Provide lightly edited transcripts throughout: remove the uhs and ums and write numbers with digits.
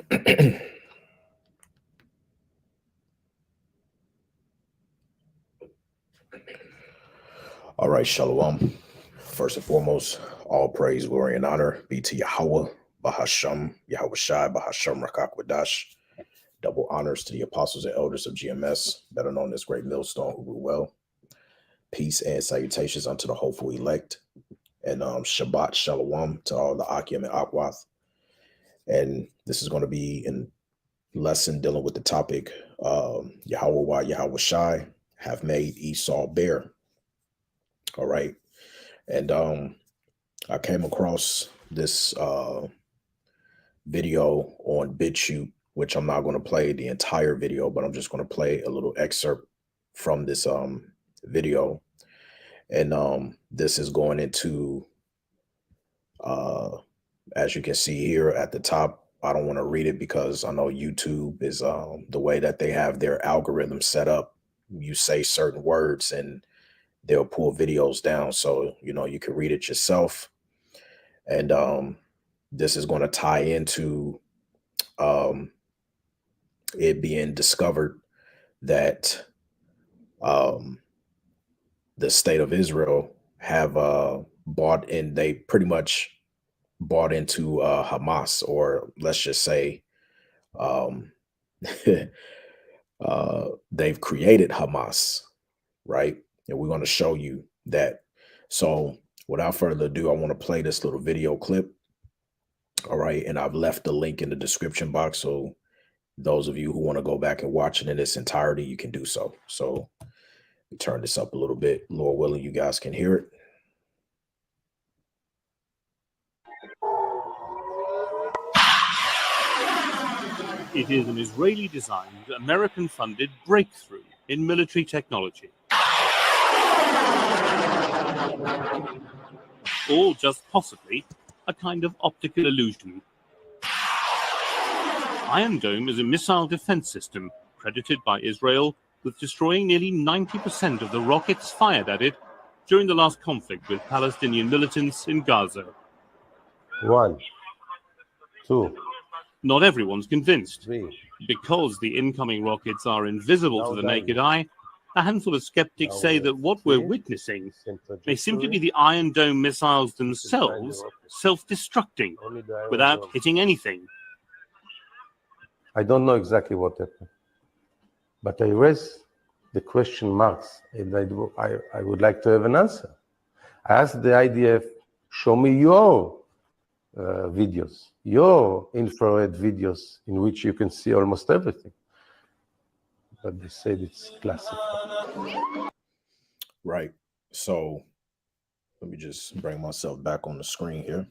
All right, Shalom. First and foremost, all praise, glory, and honor be to Yahawah, Bahasham, Yahawashi, Bahasham, Rakakwadash. Double honors to the apostles and elders of GMS, better known as Great Millstone, who rule well. Peace and salutations unto the hopeful elect. And Shabbat Shalom to all the Akim and Akwath. And this is going to be a lesson dealing with the topic Yahawah, Yahawashi have made ESAU bare. All right. And I came across this video on BitChute, which I'm not going to play the entire video, but I'm just going to play a little excerpt from this video. And this is going into, as you can see here at the top, I don't want to read it because I know YouTube is the way that they have their algorithm set up. You say certain words and they'll pull videos down. So, you can read it yourself. And this is going to tie into it being discovered that the state of Israel have bought in, they pretty much bought into Hamas, or let's just say they've created Hamas, right? And we're going to show you that. So without further ado, I want to play this little video clip. All right. And I've left the link in the description box. So those of you who want to go back and watch it in its entirety, you can do so. So turn this up a little bit. Lord willing, you guys can hear it. It is an Israeli-designed, American-funded breakthrough in military technology. Or just possibly a kind of optical illusion. Iron Dome is a missile defense system credited by Israel with destroying nearly 90% of the rockets fired at it during the last conflict with Palestinian militants in Gaza. 1, 2. Not everyone's convinced. 3. Because the incoming rockets are invisible to the naked eye, a handful of skeptics say that what we're witnessing may simply be the Iron Dome missiles themselves self-destructing without hitting anything. I don't know exactly what happened, but I raise the question marks, and I would like to have an answer. I asked the IDF, show me your videos, your infrared videos in which you can see almost everything. But they said it's classified. Right. So let me just bring myself back on the screen here.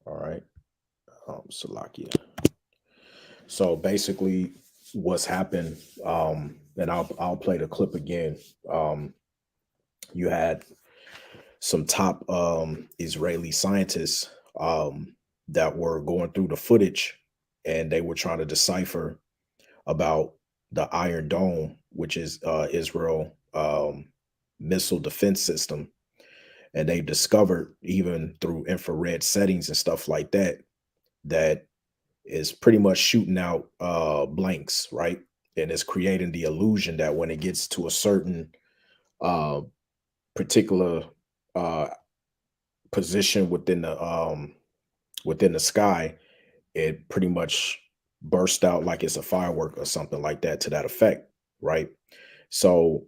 All right. Salakia. So basically what's happened, and I'll play the clip again. You had some top Israeli scientists that were going through the footage, and they were trying to decipher about the Iron Dome, which is Israel missile defense system. And they discovered, even through infrared settings and stuff like that, that is pretty much shooting out blanks, right? And it's creating the illusion that when it gets to a certain particular position within the sky, it pretty much burst out like it's a firework or something like that, to that effect, right? So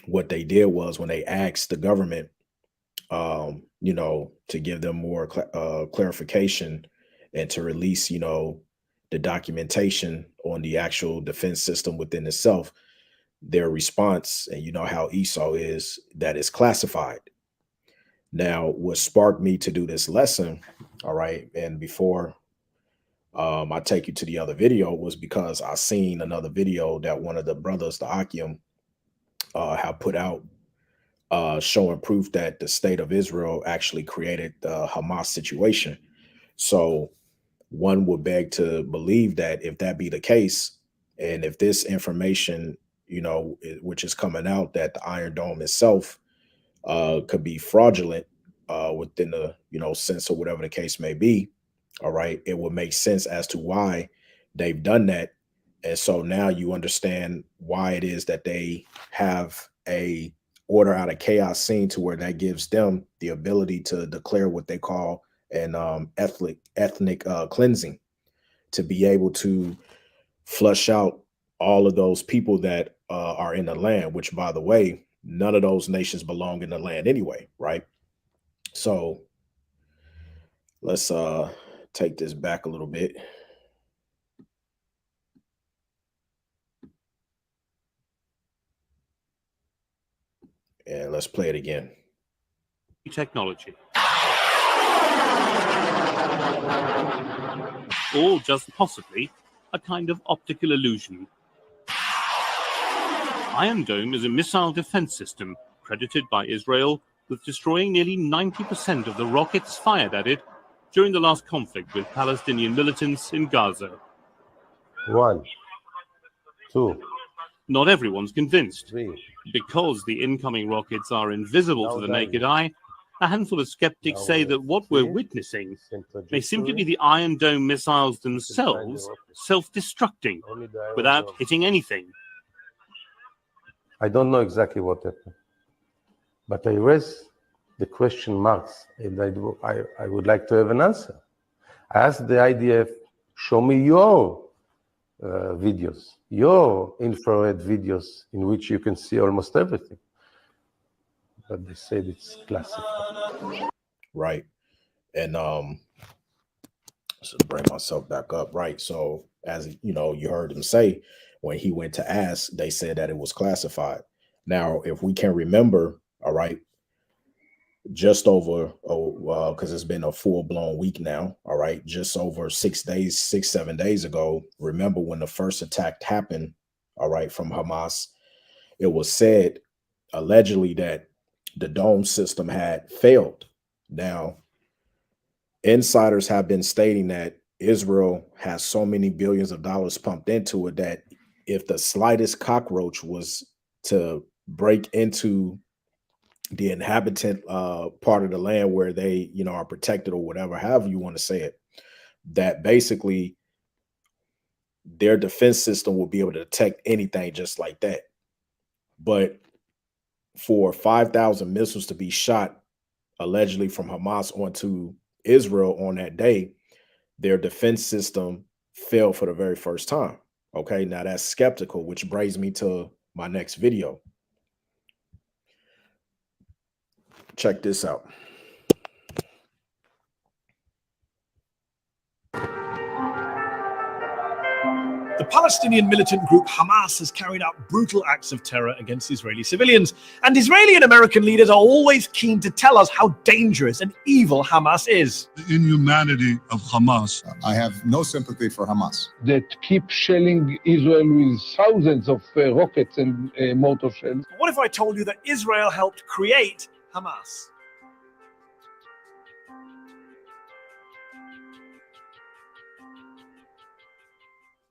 what they did was, when they asked the government to give them more clarification and to release the documentation on the actual defense system within itself, their response, and you know how ESAU is, that is classified. Now, what sparked me to do this lesson, all right, and before I take you to the other video, was because I seen another video that one of the brothers, the Akim, have put out, showing proof that the state of Israel actually created the Hamas situation. So one would beg to believe that if that be the case, and if this information, which is coming out, that the Iron Dome itself could be fraudulent within the, sense, or whatever the case may be, all right, it would make sense as to why they've done that. And so now you understand why it is that they have a order out of chaos scene to where that gives them the ability to declare what they call an ethnic cleansing, to be able to flush out all of those people that are in the land, which, by the way, none of those nations belong in the land anyway, right? So let's take this back a little bit. And let's play it again. Technology. Or just possibly a kind of optical illusion. Iron Dome is a missile defense system credited by Israel with destroying nearly 90% of the rockets fired at it during the last conflict with Palestinian militants in Gaza. 1, 2. Not everyone's convinced. 3. Because the incoming rockets are invisible to the naked eye, a handful of skeptics say that what we're witnessing may simply be the Iron Dome missiles themselves self-destructing without hitting anything. I don't know exactly what happened, but I raise the question marks, and I would like to have an answer. I asked the IDF, show me your videos, your infrared videos in which you can see almost everything. But they said it's classified. Right. And so bring myself back up. Right. So as you know, you heard him say when he went to ask, they said that it was classified. Now, if we can remember, all right, just over, because it's been a full-blown week now, all right, just over 7 days ago, remember when the first attack happened, all right, from Hamas, it was said allegedly that the dome system had failed. Now, insiders have been stating that Israel has so many billions of dollars pumped into it that if the slightest cockroach was to break into the inhabitant part of the land where they, are protected or whatever, however you want to say it, that basically their defense system will be able to detect anything just like that. But for 5,000 missiles to be shot allegedly from Hamas onto Israel on that day, their defense system failed for the very first time. Okay, now that's skeptical, which brings me to my next video. Check this out. The Palestinian militant group Hamas has carried out brutal acts of terror against Israeli civilians, and Israeli and American leaders are always keen to tell us how dangerous and evil Hamas is. The inhumanity of Hamas. I have no sympathy for Hamas. That keep shelling Israel with thousands of rockets and mortar shells. What if I told you that Israel helped create Hamas?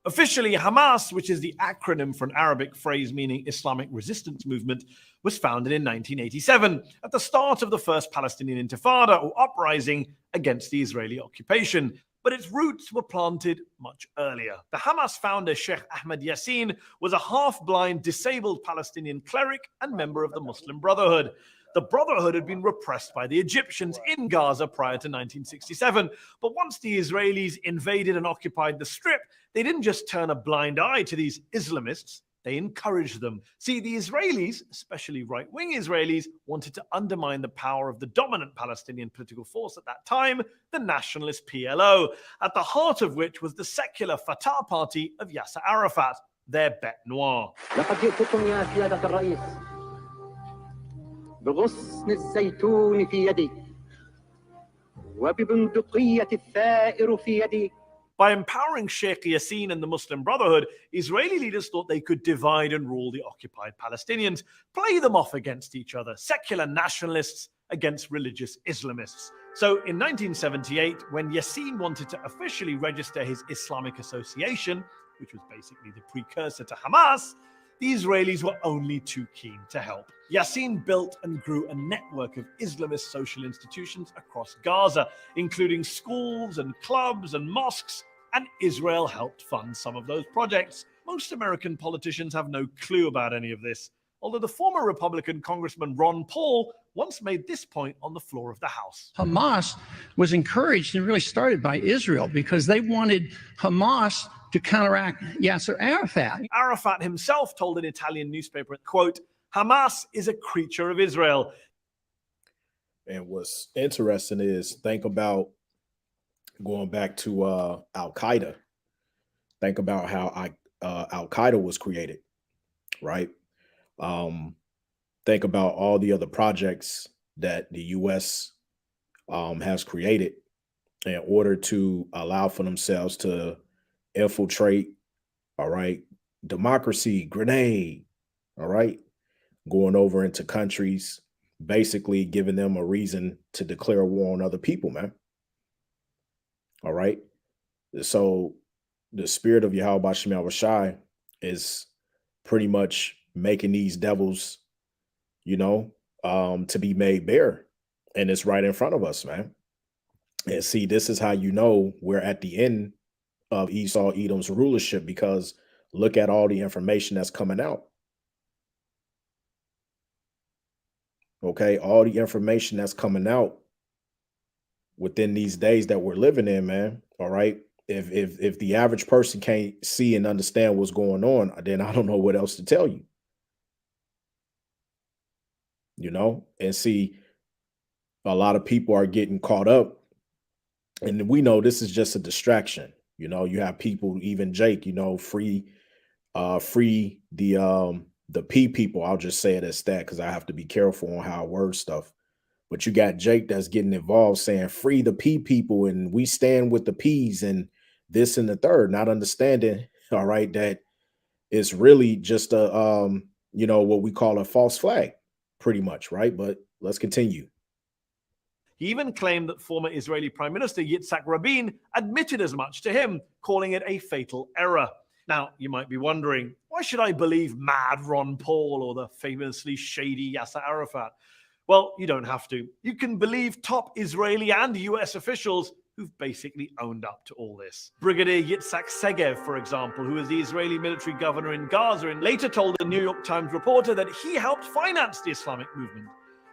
Officially, Hamas, which is the acronym for an Arabic phrase meaning Islamic Resistance Movement, was founded in 1987 at the start of the first Palestinian Intifada, or uprising against the Israeli occupation. But its roots were planted much earlier. The Hamas founder, Sheikh Ahmed Yassin, was a half-blind, disabled Palestinian cleric and member of the Muslim Brotherhood. The Brotherhood had been repressed by the Egyptians in Gaza prior to 1967. But once the Israelis invaded and occupied the Strip, they didn't just turn a blind eye to these Islamists, they encouraged them. See, the Israelis, especially right-wing Israelis, wanted to undermine the power of the dominant Palestinian political force at that time, the nationalist PLO, at the heart of which was the secular Fatah party of Yasser Arafat, their bête noire. بغصن الزيتون في يدي وببندقية الثائر في يدي. By empowering Sheikh Yassin and the Muslim Brotherhood, Israeli leaders thought they could divide and rule the occupied Palestinians, play them off against each other, secular nationalists against religious Islamists. So in 1978, when Yassin wanted to officially register his Islamic Association, which was basically the precursor to Hamas, the Israelis were only too keen to help. Yassin built and grew a network of Islamist social institutions across Gaza, including schools and clubs and mosques, and Israel helped fund some of those projects. Most American politicians have no clue about any of this, although the former Republican Congressman Ron Paul once made this point on the floor of the House. Hamas was encouraged and really started by Israel because they wanted Hamas to counteract Yasser Arafat. Arafat himself told an Italian newspaper, quote, "Hamas is a creature of Israel." And what's interesting is think about going back to Al-Qaeda. Think about how Al-Qaeda was created, right? Think about all the other projects that the U.S. Has created in order to allow for themselves to infiltrate, all right, democracy, grenade, all right, going over into countries, basically giving them a reason to declare war on other people, man. All right. So the spirit of Yahawashi is pretty much making these devils, to be made bare. And it's right in front of us, man. And see, this is how you know we're at the end of Esau Edom's rulership, because look at all the information that's coming out. Okay, all the information that's coming out within these days that we're living in, man. All right. If the average person can't see and understand what's going on, then I don't know what else to tell you. And see, a lot of people are getting caught up, and we know this is just a distraction. You have people, even Jake, free the P people. I'll just say it as that because I have to be careful on how I word stuff. But you got Jake that's getting involved saying free the P people and we stand with the P's and this and the third, not understanding, all right, that it's really just a what we call a false flag, pretty much, right? But let's continue. He even claimed that former Israeli Prime Minister Yitzhak Rabin admitted as much to him, calling it a fatal error. Now, you might be wondering, why should I believe mad Ron Paul or the famously shady Yasser Arafat? Well, you don't have to. You can believe top Israeli and US officials who've basically owned up to all this. Brigadier Yitzhak Segev, for example, who was the Israeli military governor in Gaza, and later told a New York Times reporter that he helped finance the Islamic movement.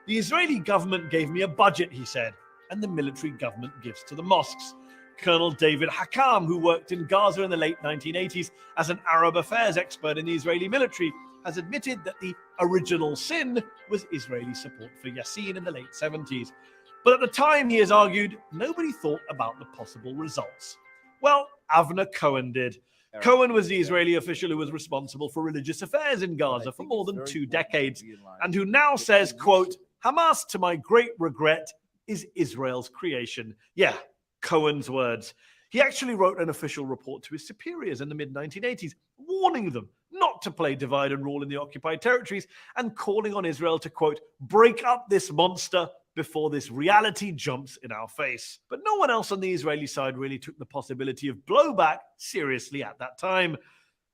The Israeli government gave me a budget, he said, and the military government gives to the mosques. Colonel David Hakam, who worked in Gaza in the late 1980s as an Arab affairs expert in the Israeli military, has admitted that the original sin was Israeli support for Yassin in the late 70s. But at the time, he has argued, nobody thought about the possible results. Well, Avner Cohen did. Cohen was the Israeli official who was responsible for religious affairs in Gaza for more than 2 decades, and who now says, quote, "Hamas, to my great regret, is Israel's creation." Yeah, Cohen's words. He actually wrote an official report to his superiors in the mid-1980s, warning them not to play divide and rule in the occupied territories and calling on Israel to, quote, "break up this monster before this reality jumps in our face." But no one else on the Israeli side really took the possibility of blowback seriously at that time.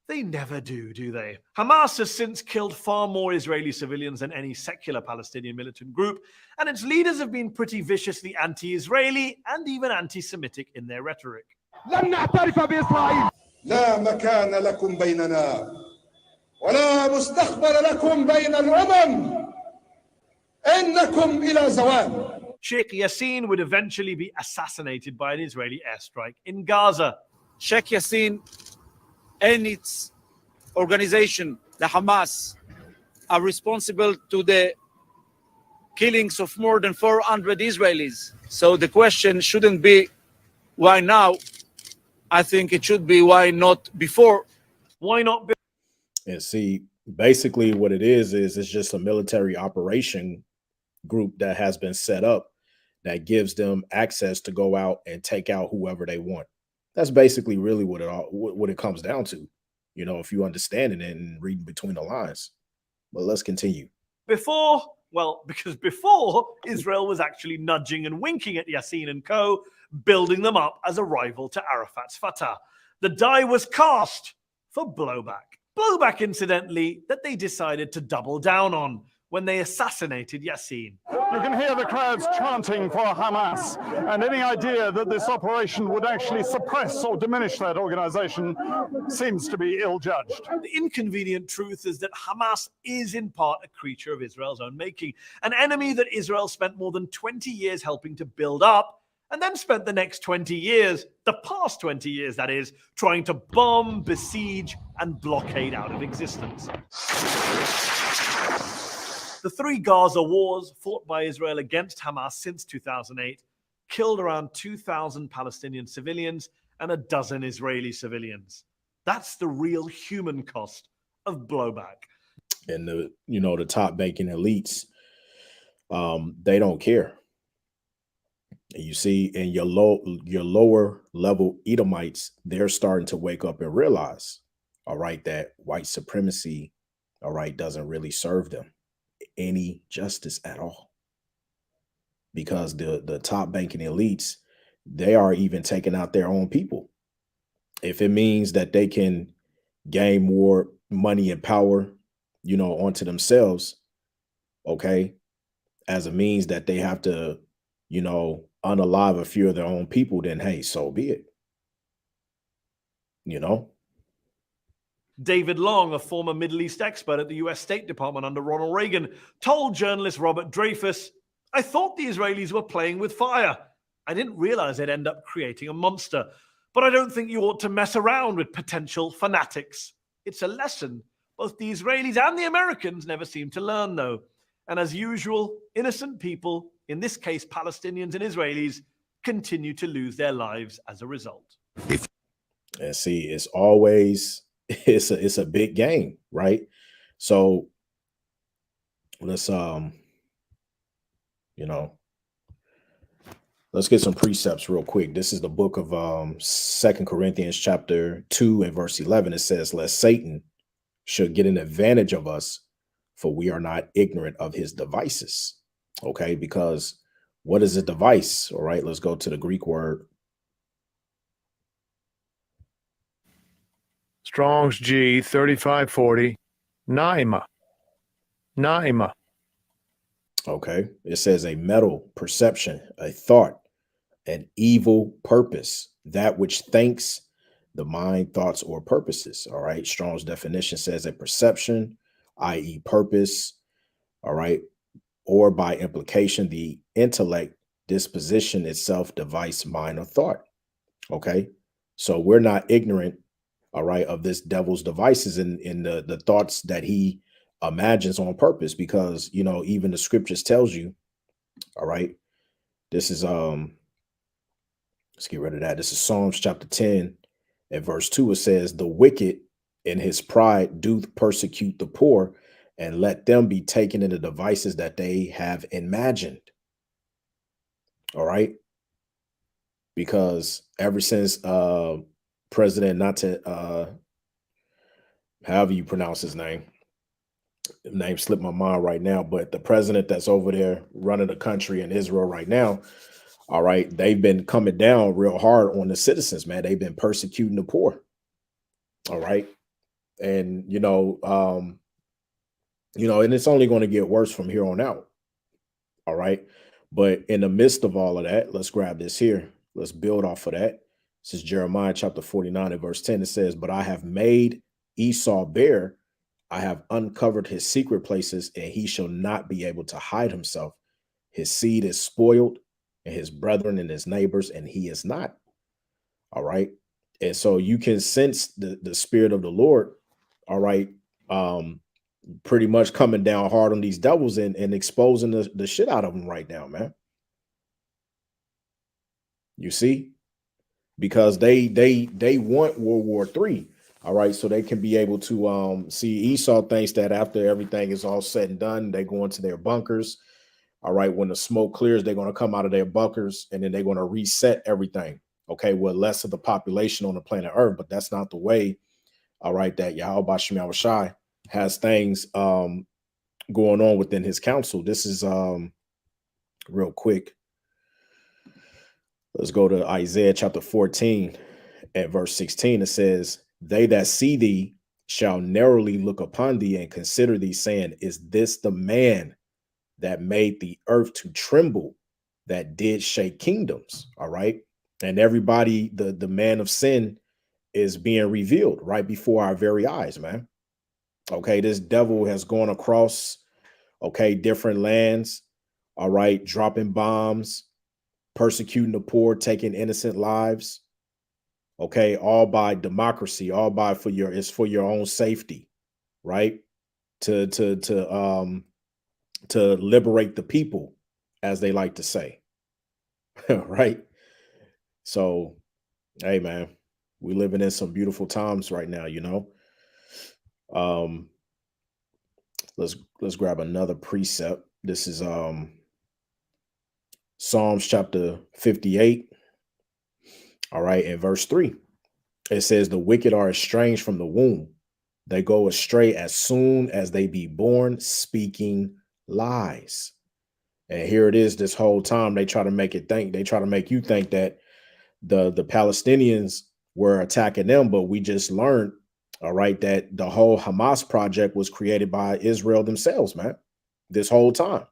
They never do they? Hamas has since killed far more Israeli civilians than any secular Palestinian militant group, and its leaders have been pretty viciously anti-Israeli and even anti-Semitic in their rhetoric. لن نعترف بإسرائيل. لا مكان لكم بيننا ولا مستقبل لكم بين الأمم. إنكم إلى زوال. Sheikh Yassin would eventually be assassinated by an Israeli airstrike in Gaza. Sheikh Yassin and its organization, the Hamas, are responsible to the killings of more than 400 Israelis. So the question shouldn't be why now. I think it should be why not before. Why not? And see, basically what it is it's just a military operation group that has been set up that gives them access to go out and take out whoever they want. That's basically really what it comes down to, if you understand it and reading between the lines. But let's continue. Because before, Israel was actually nudging and winking at Yassin and co., building them up as a rival to Arafat's Fatah. The die was cast for blowback. Blowback, incidentally, that they decided to double down on when they assassinated Yassin. You can hear the crowds chanting for Hamas, and any idea that this operation would actually suppress or diminish that organization seems to be ill-judged. The inconvenient truth is that Hamas is in part a creature of Israel's own making, an enemy that Israel spent more than 20 years helping to build up, and then spent the next 20 years, the past 20 years that is, trying to bomb, besiege, and blockade out of existence. The 3 Gaza wars fought by Israel against Hamas since 2008 killed around 2,000 Palestinian civilians and a dozen Israeli civilians. That's the real human cost of blowback. And the top banking elites, they don't care. You see, in your lower level Edomites, they're starting to wake up and realize, all right, that white supremacy, all right, doesn't really serve them any justice at all. Because the top banking elites, they are even taking out their own people. If it means that they can gain more money and power, onto themselves, okay, as a means that they have to, unalive a few of their own people, then hey, so be it. David Long, a former Middle East expert at the US State Department under Ronald Reagan, told journalist Robert Dreyfus, "I thought the Israelis were playing with fire. I didn't realize they'd end up creating a monster. But I don't think you ought to mess around with potential fanatics. It's a lesson both the Israelis and the Americans never seem to learn, though. And as usual, innocent people, in this case Palestinians and Israelis, continue to lose their lives as a result." And see, it's always it's a big game, right? So let's let's get some precepts real quick. This is the book of 2 Corinthians chapter 2 and verse 11. It says, "Lest Satan should get an advantage of us, for we are not ignorant of his devices." Okay, because what is a device? All right, let's go to the Greek word. Strong's G 3540, Naima. Naima. Okay, it says a mental perception, a thought, an evil purpose, that which thinks, the mind, thoughts, or purposes. All right, Strong's definition says a perception, i.e. purpose, all right, or by implication, the intellect, disposition itself, device, mind, or thought. Okay, so we're not ignorant, all right, of this devil's devices in the thoughts that he imagines on purpose, because even the scriptures tells you, all right, this is let's get rid of that. This is Psalms chapter 10 and verse 2. It says, "The wicked in his pride doth persecute the poor, and let them be taken in the devices that they have imagined." All right, because ever since President, not to however you pronounce his name slipped my mind right now, but the president that's over there running the country in Israel right now, all right, they've been coming down real hard on the citizens, man. They've been persecuting the poor. All right. And and it's only going to get worse from here on out. All right. But in the midst of all of that, let's grab this here. Let's build off of that. This is Jeremiah chapter 49 and verse 10. It says, "But I have made Esau bare. I have uncovered his secret places, and he shall not be able to hide himself. His seed is spoiled, and his brethren and his neighbors, and he is not." All right. And so you can sense the spirit of the Lord, all right, pretty much coming down hard on these devils and exposing the shit out of them right now, man. You see? Because they want World War III. All right, so they can be able to see. Esau thinks that after everything is all said and done, they go into their bunkers. All right, when the smoke clears, they're going to come out of their bunkers, and then they're going to reset everything. Okay, with less of the population on the planet Earth, but that's not the way. All right, that Yahawashi has things going on within his council. This is real quick. Let's go to Isaiah chapter 14 at verse 16. It says, "They that see thee shall narrowly look upon thee and consider thee, saying, is this the man that made the earth to tremble, that did shake kingdoms? All right. And everybody, the man of sin is being revealed right before our very eyes, man. Okay, this devil has gone across, okay, different lands, all right, dropping bombs, persecuting the poor, taking innocent lives, okay, all by democracy, all by it's for your own safety, right? To liberate the people, as they like to say. Right? So, hey man, we're living in some beautiful times right now, you know. Let's grab another precept. This is Psalms chapter 58. All right, in verse 3. It says, the wicked are estranged from the womb. They go astray as soon as they be born, speaking lies. And here it is, this whole time they try to make you think that the Palestinians were attacking them, but we just learned, all right, that the whole Hamas project was created by Israel themselves, man, this whole time.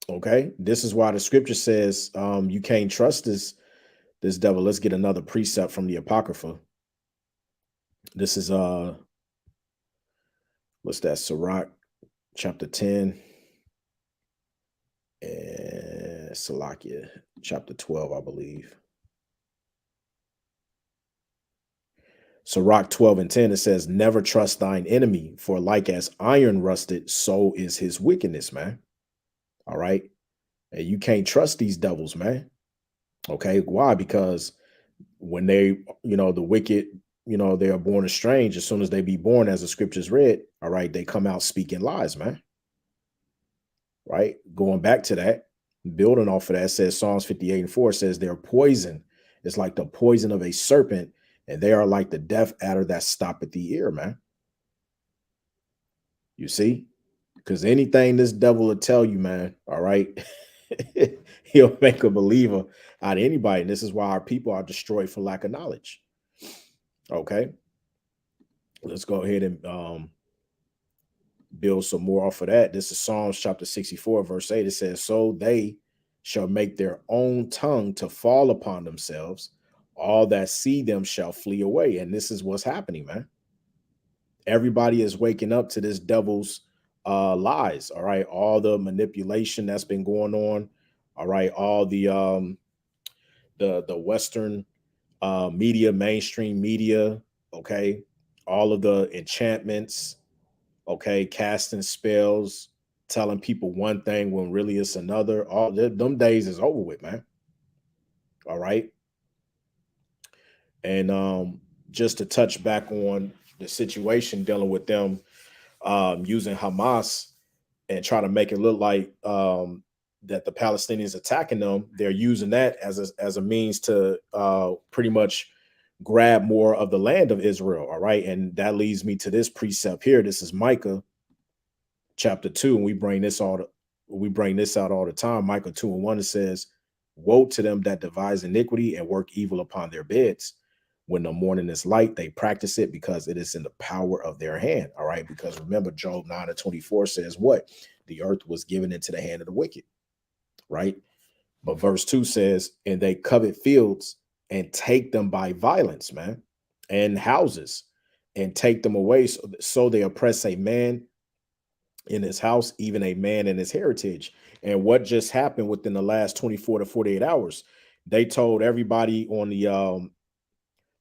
Okay, this is why the scripture says you can't trust this devil. Let's get another precept from the Apocrypha. This is what's that? Sirach chapter 10 and Salakia chapter 12, I believe. Sirach 12 and 10, it says, never trust thine enemy, for like as iron rusted, so is his wickedness, man. All right. And you can't trust these devils, man. Okay. Why? Because when they, the wicked, they are born estranged, as soon as they be born, as the scriptures read, all right, they come out speaking lies, man. Right? Going back to that, building off of that, says Psalms 58 and 4 says their poison is like the poison of a serpent, and they are like the deaf adder that stoppeth the ear, man. You see? Because anything this devil will tell you, man, all right, he'll make a believer out of anybody. And this is why our people are destroyed for lack of knowledge. Okay. Let's go ahead and build some more off of that. This is Psalms chapter 64, verse 8. It says, so they shall make their own tongue to fall upon themselves. All that see them shall flee away. And this is what's happening, man. Everybody is waking up to this devil's lies. All right. All the manipulation that's been going on. All right. All the Western media, mainstream media. Okay. All of the enchantments. Okay. Casting spells, telling people one thing when really it's another. All them days is over with, man. All right. And just to touch back on the situation dealing with them using Hamas and try to make it look like that the Palestinians attacking them, they're using that as a means to pretty much grab more of the land of Israel. All right. And that leads me to this precept here. This is Micah chapter 2. And we bring this out all the time. Micah 2 and 1, it says, woe to them that devise iniquity and work evil upon their beds. When the morning is light, they practice it because it is in the power of their hand. All right. Because remember, Job 9 and 24 says what? The earth was given into the hand of the wicked. Right. But verse 2 says, and they covet fields and take them by violence, man, and houses and take them away. So they oppress a man in his house, even a man in his heritage. And what just happened within the last 24 to 48 hours? They told everybody on the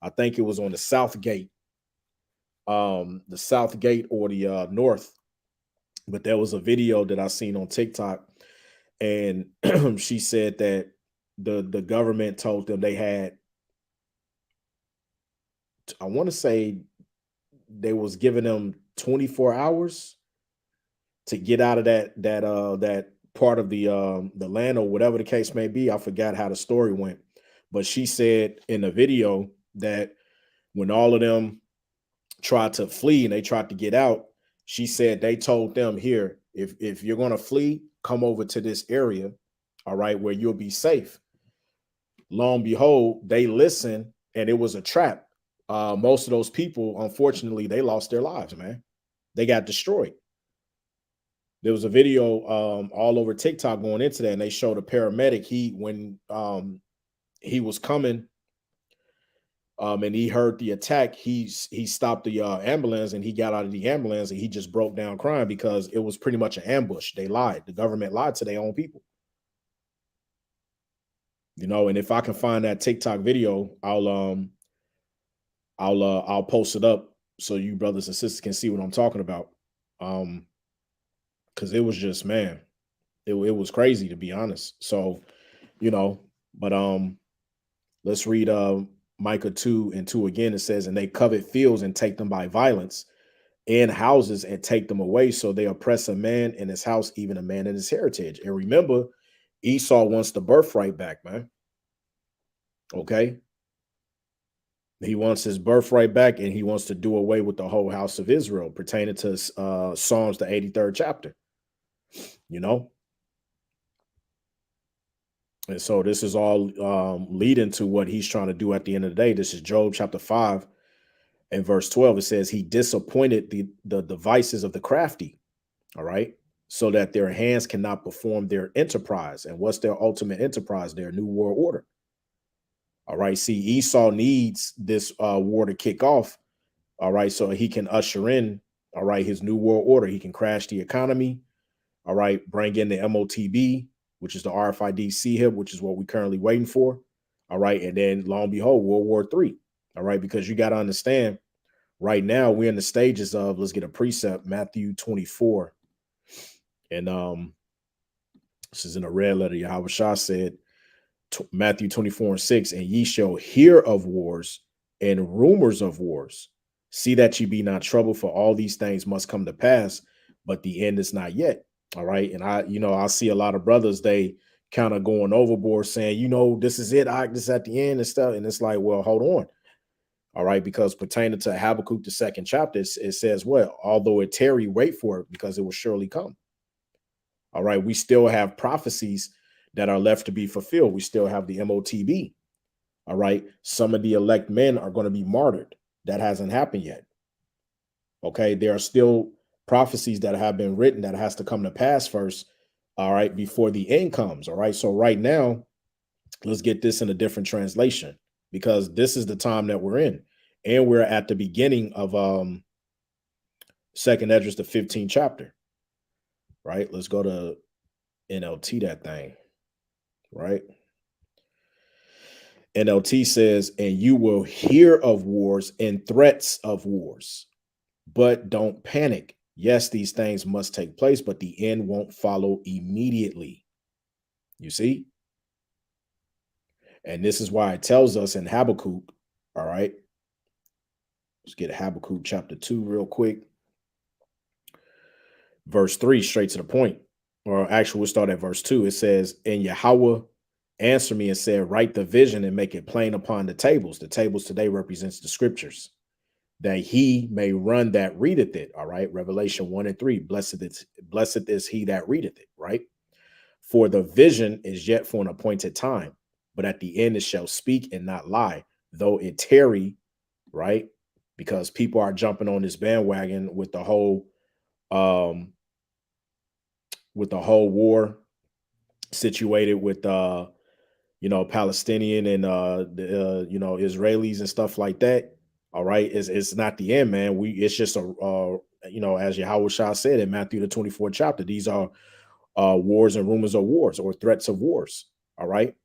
I think it was on the south gate or the north. But there was a video that I seen on TikTok, and she said that the government told them they had, I want to say they was giving them 24 hours to get out of that part of the land, or whatever the case may be. I forgot how the story went, but she said in the video that when all of them tried to flee and they tried to get out, she said they told them, here, if you're going to flee, come over to this area, all right, where you'll be safe. Lo and behold, they listened, and it was a trap. most of those people, unfortunately, they lost their lives, man. They got destroyed. There was a video all over TikTok going into that, and they showed a paramedic. When he was coming, and he heard the attack, he stopped the ambulance, and he got out of the ambulance, and he just broke down crying because it was pretty much an ambush. They lied. The government lied to their own people. You know, and if I can find that TikTok video, I'll post it up so you brothers and sisters can see what I'm talking about. Because it was just, man, it was crazy, to be honest. So, you know, but let's read Micah 2:2 again. It says, and they covet fields and take them by violence, and houses and take them away. So they oppress a man in his house, even a man in his heritage. And remember, Esau wants the birthright back, man. Okay. He wants his birthright back, and he wants to do away with the whole house of Israel, pertaining to Psalms, the 83rd chapter. You know? And so this is all leading to what he's trying to do at the end of the day. This is Job chapter 5 and verse 12. It says, he disappointed the devices of the crafty, all right, so that their hands cannot perform their enterprise. And what's their ultimate enterprise? Their new world order. All right, see, Esau needs this war to kick off, all right, so he can usher in, all right, his new world order. He can crash the economy, all right, bring in the MOTB, which is the RFID CHIP, which is what we're currently waiting for. All right. And then lo and behold, World War III. All right. Because you got to understand, right now we're in the stages of, let's get a precept, Matthew 24. And this is in a red letter. Yahawashi said, Matthew 24:6, and ye shall hear of wars and rumors of wars. See that ye be not troubled, for all these things must come to pass, but the end is not yet. All right. And I see a lot of brothers, they kind of going overboard saying, this is it. This is at the end and stuff. And it's like, well, hold on. All right. Because pertaining to Habakkuk, the 2nd chapter, it says, well, although it tarry, wait for it, because it will surely come. All right. We still have prophecies that are left to be fulfilled. We still have the MOTB. All right. Some of the elect men are going to be martyred. That hasn't happened yet. Okay. There are still prophecies that have been written that has to come to pass first, all right, before the end comes. All right. So right now, let's get this in a different translation, because this is the time that we're in, and we're at the beginning of 2nd Esdras, the 15th chapter. Right. Let's go to NLT that thing. Right. NLT says, and you will hear of wars and threats of wars, but don't panic. Yes, these things must take place, but the end won't follow immediately. You see? And this is why it tells us in Habakkuk, all right? Let's get Habakkuk chapter 2 real quick. Verse 3, straight to the point. Or actually, we'll start at verse 2. It says, and Yahawah answered me and said, write the vision and make it plain upon the tables. The tables today represents the scriptures, that he may run that readeth it. All right. Revelation 1:3. Blessed is he that readeth it. Right. For the vision is yet for an appointed time, but at the end it shall speak and not lie, though it tarry. Right. Because people are jumping on this bandwagon with the whole war situated with Palestinian and Israelis and stuff like that. All right, it's not the end, man. It's just as Yahawashi said in Matthew the 24th chapter, these are wars and rumors of wars or threats of wars. All right,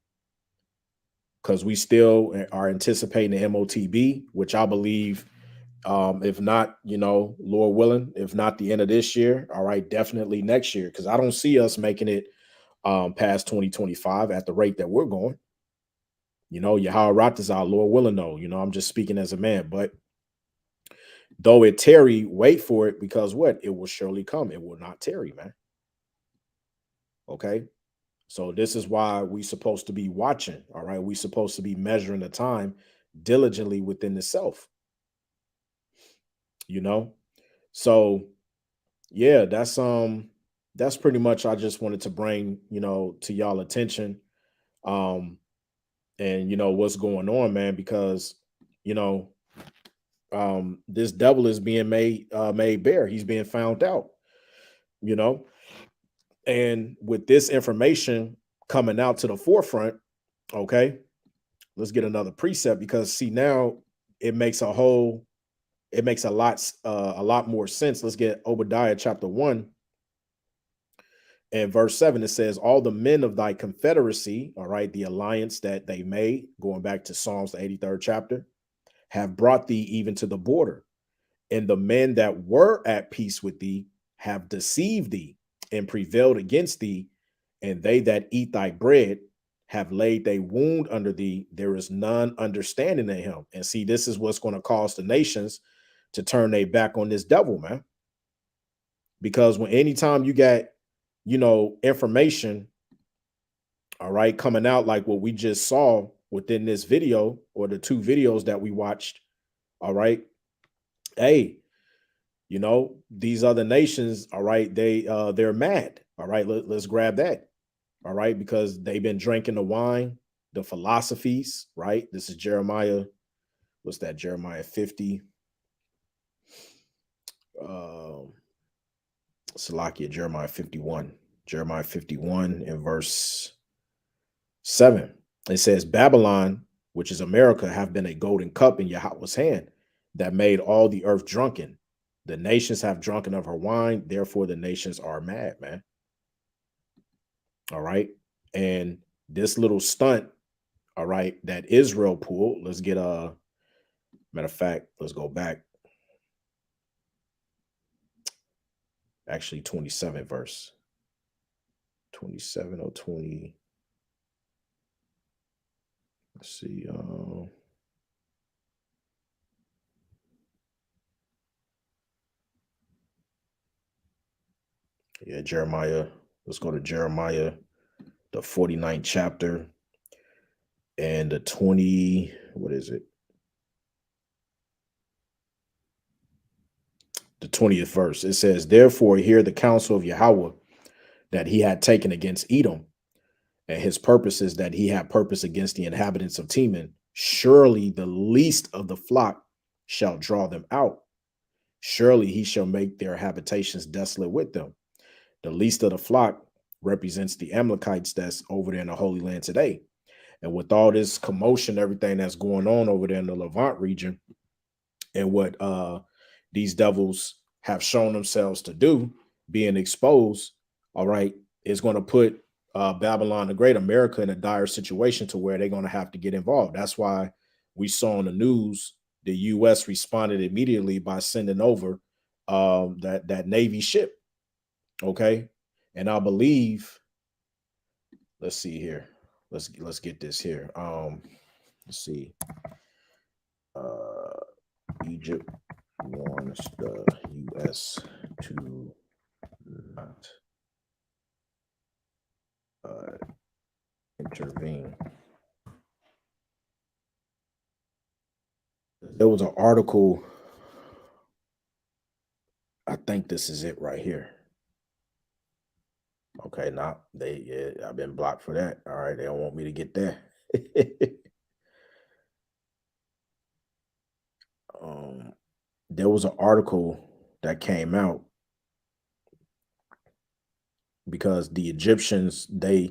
because we still are anticipating the MOTB, which I believe, if not, Lord willing, if not the end of this year, all right, definitely next year, because I don't see us making it past 2025 at the rate that we're going. Yahawah is our Lord willing, though. I'm just speaking as a man, but though it tarry, wait for it, because what? It will surely come. It will not tarry, man. Okay. So this is why we're supposed to be watching. All right. We're supposed to be measuring the time diligently within the self. So yeah, that's pretty much, I just wanted to bring, to y'all attention. And what's going on, man, because this devil is being made bare. He's being found out, you know. And with this information coming out to the forefront, okay, let's get another precept, because see, now it makes a lot more sense. Let's get Obadiah chapter 1 and verse 7. It says, all the men of thy confederacy, all right, the alliance that they made, going back to Psalms, the 83rd chapter, have brought thee even to the border. And the men that were at peace with thee have deceived thee and prevailed against thee. And they that eat thy bread have laid their wound under thee. There is none understanding in him. And see, this is what's going to cause the nations to turn their back on this devil, man. Because when anytime you got, information, all right, coming out like what we just saw within this video, or the two videos that we watched, all right, hey, these other nations, all right, they're mad, all right, let's grab that, all right, because they've been drinking the wine, the philosophies, right? This is Jeremiah, what's that, Jeremiah 50, Salakia, Jeremiah 51 and verse 7. It says, Babylon, which is America, have been a golden cup in Yahawah's hand that made all the earth drunken. The nations have drunken of her wine, therefore the nations are mad, man. All right. And this little stunt, all right, that Israel pulled, let's get matter of fact, let's go back. Actually, 27 verse. 27 or 20. Let's see. Yeah, Jeremiah. Let's go to Jeremiah, the 49th chapter, and the 20. What is it? The 20th verse. It says, therefore, hear the counsel of Yahawah that he had taken against Edom, and his purposes that he had purpose against the inhabitants of Teman. Surely the least of the flock shall draw them out. Surely he shall make their habitations desolate with them. The least of the flock represents the Amalekites that's over there in the Holy Land today. And with all this commotion, everything that's going on over there in the Levant region, and what these devils have shown themselves to do, being exposed, all right, is going to put Babylon the Great, America, in a dire situation to where they're going to have to get involved. That's why we saw on the news the U.S. responded immediately by sending over that Navy ship. Okay, and I believe, let's see here, let's get this here. Let's see. Egypt warns the U.S. to not intervene. There was an article, I think this is it right here. Okay, now I've been blocked for that. All right, they don't want me to get there. There was an article that came out because the Egyptians, they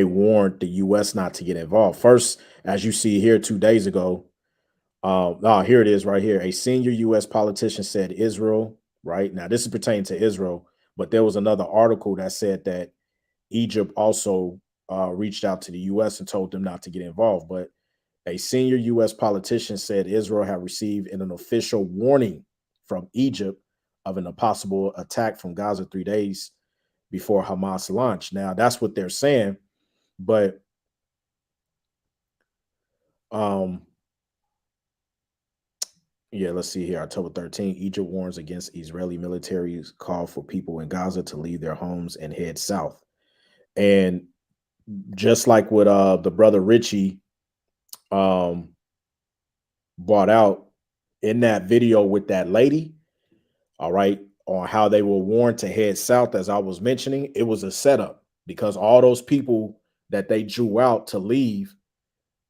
warned the U.S. not to get involved. First, as you see here 2 days ago, here it is right here. A senior U.S. politician said Israel, right? Now, this is pertaining to Israel, but there was another article that said that Egypt also reached out to the U.S. and told them not to get involved. But a senior U.S. politician said Israel had received an official warning from Egypt of a possible attack from Gaza 3 days before Hamas launched. Now, that's what they're saying, but yeah, let's see here. October 13, Egypt warns against Israeli military's call for people in Gaza to leave their homes and head south. And just like what the brother Richie brought out in that video with that lady, all right, on how they were warned to head south, as I was mentioning, it was a setup, because all those people that they drew out to leave,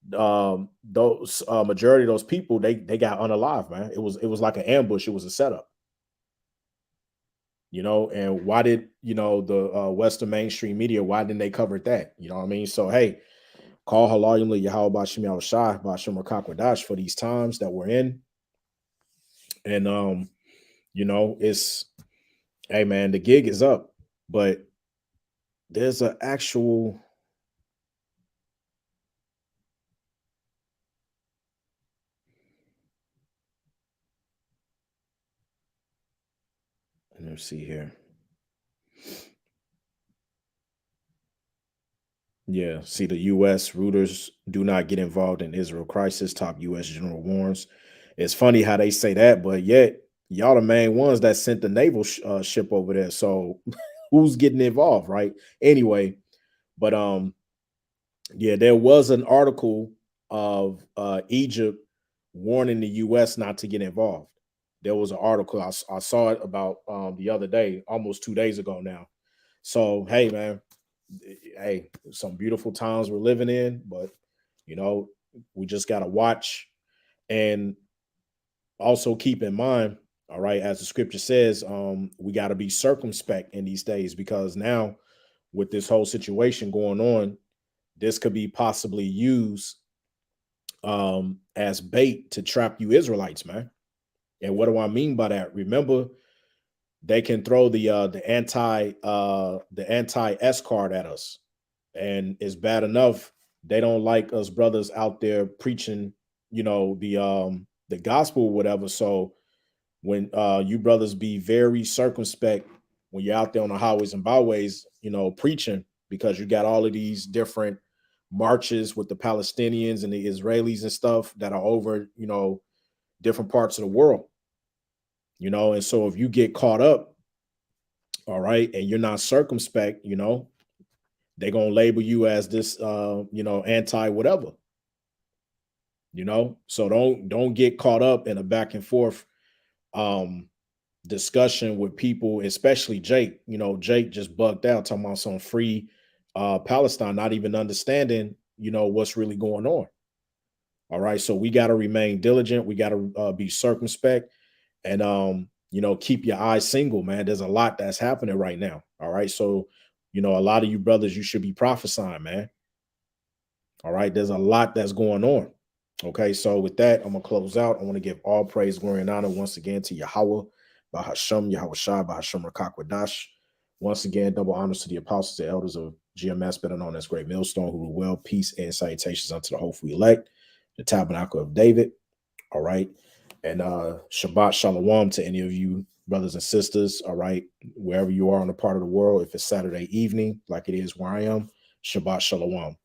those majority of those people, they got unalive, man. It was like an ambush. It was a setup. You know, and why did, you know, the Western mainstream media, why didn't they cover that? You know what I mean? So, hey, call Halayimli Yahawashi Yahawashi Bashim Rakakwadash for these times that we're in. And, you know, it's, hey, man, the gig is up, but there's an actual, let me see here. Yeah, see, the U.S. rooters do not get involved in Israel crisis. Top U.S. general warns. It's funny how they say that, but yet y'all the main ones that sent the naval ship over there. So who's getting involved, right? Anyway, but yeah, there was an article of Egypt warning the U.S. not to get involved. There was an article I saw it about the other day, almost 2 days ago now. So hey, man. Hey, some beautiful times we're living in, but you know, we just got to watch and also keep in mind, all right, as the scripture says, we got to be circumspect in these days, because now with this whole situation going on, this could be possibly used as bait to trap you Israelites, man. And what do I mean by that? Remember, they can throw the anti-S card at us. And it's bad enough they don't like us brothers out there preaching, you know, the gospel or whatever. So when you brothers be very circumspect when you're out there on the highways and byways, you know, preaching, because you got all of these different marches with the Palestinians and the Israelis and stuff that are over, you know, different parts of the world, you know. And so if you get caught up, all right, and you're not circumspect, you know, they're gonna label you as this you know, anti whatever, you know. So don't get caught up in a back and forth discussion with people, especially Jake. You know, Jake just bugged out talking about some free Palestine, not even understanding, you know, what's really going on. All right, so we got to remain diligent, we got to be circumspect, and you know, keep your eyes single, man. There's a lot that's happening right now. All right, so you know, a lot of you brothers, you should be prophesying, man. All right, there's a lot that's going on. Okay, so with that, I'm gonna close out. I want to give all praise, glory, and honor once again to Yahawah, Bahasham, Yahawashi, Bahasham Rakakwadash. Once again, double honors to the apostles and elders of GMS, better known as Great Millstone, who rule well, peace and salutations unto the hopeful elect, the tabernacle of David. All right, and Shabbat Shalom to any of you brothers and sisters. All right, wherever you are on the part of the world, if it's Saturday evening, like it is where I am, Shabbat Shalom.